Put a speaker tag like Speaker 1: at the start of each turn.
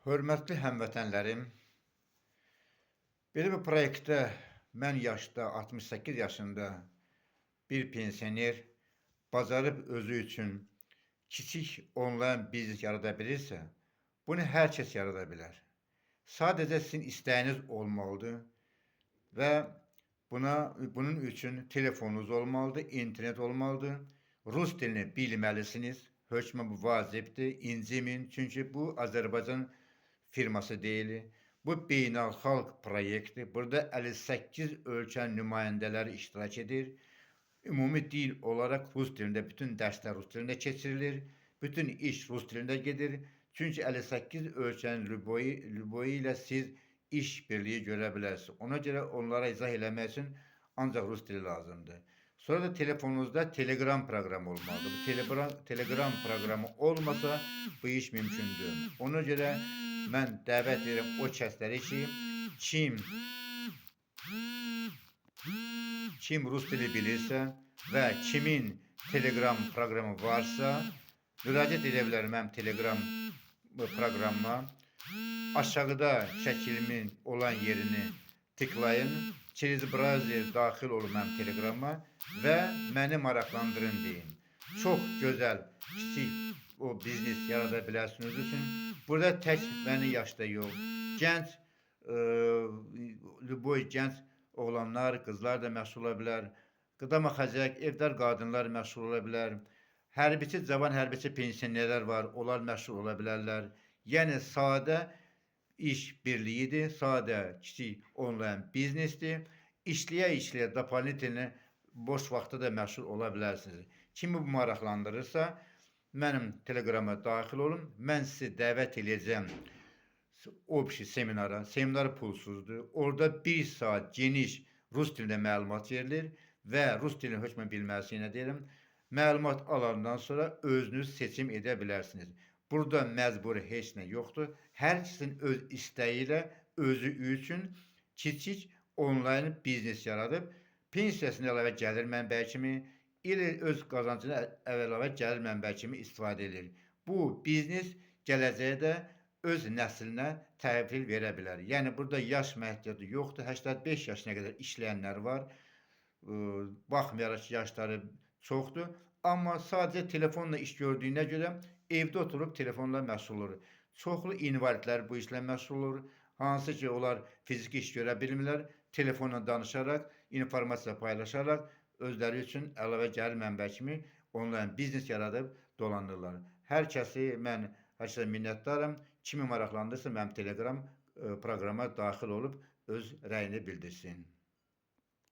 Speaker 1: Hörmətli həmvətənlərim, belə bir proyektdə mən yaşda 68 yaşında bir pensioner bacarıb özü üçün kiçik onlayn biznes yarada bilirsə, bunu hər kəs yarada bilər. Sadəcə sizin istəyiniz olmalıdır və bunun üçün telefonunuz olmalıdır, internet olmalıdır, rus dilini bilməlisiniz. Hökmən bu vacibdir, incimin. Çünki bu Azərbaycan firması deyil. Bu beynəlxalq proyektdir. Burada 58 ölkə nümayəndələri iştirak edir. Ümumi dil olaraq rus dilində bütün dərslər rus dilində keçirilir. Bütün iş rus dilində gedir. Çünki 58 ölkənin lüboyu ilə siz iş birliyi görə bilərsiniz. Ona görə onlara izah eləmək üçün ancaq rus dili lazımdır. Sonra da telefonunuzda Telegram proqramı olmalıdır. Bu Telegram proqramı olmasa bu iş mümkündür. Ona görə mən dəvət edirəm o kəsləri ki, kim rus dili bilirsə və kimin Telegram proqramı varsa, müraciət edə bilər mənim Telegram proqramıma. Aşağıda şəkilimin olan yerini tıklayın. Через browser daxil olun mənim Telegrama və məni maraqlandırın deyin. Çox gözəl, kiçik o biznes yarada bilərsiniz üçün. Burada tək mənim yaşda yox, gənc, lüboy gənc oğlanlar, qızlar da məşğul ola bilər. Qıda maxacaq, evdar qadınlar məşğul ola bilər. Hərbiçi, cavan hərbiçi pensionerlər var, onlar məşğul ola bilərlər. Yəni sadə iş birliyidir, sadə, kiçik onlayn biznesdir. İşləyə-işləyə doполнительно boş vaxtda da məşğul ola bilərsiniz. Kimi bu maraqlandırırsa, mənim Telegrama daxil olun. Mən sizi dəvət edəcəm общий seminara. Seminar pulsuzdur. Orada 1 saat geniş rus dilində məlumat verilir və rus dilini hökmən bilməlisiniz deyirəm. Məlumat alandan sonra özünüz seçim edə bilərsiniz. Burada məcburi heç nə yoxdur. Hər kəsin öz istəyi ilə özü üçün kiçik onlayn biznes yaradıb, pensiyasını əlavə gəlir mənbəyi kimi, öz qazancını əlavə gəlir mənbəyi kimi istifadə edir. Bu biznes gələcəyə də öz nəslinə təhvil verə bilər. Yəni burada yaş məhdudiyyəti yoxdur. 85 yaşına qədər işləyənlər var. Baxmayaraq ki, yaşları çoxdur. Amma sadəcə telefonla iş gördüyünə görə evdə oturub telefonla məşğul olur. Çoxlu invalidlər bu işlə məşğul olur. Hansı ki, onlar fiziki iş görə bilmirlər. Telefonla danışaraq, informasiya paylaşaraq özləri üçün əlavə gəlir mənbəyi kimi onlayn biznes yaradıb dolanırlar. Hər kəsə minnətdaram. Kimi maraqlandırsa mənim Telegram proqrama daxil olub öz rəyini bildirsin.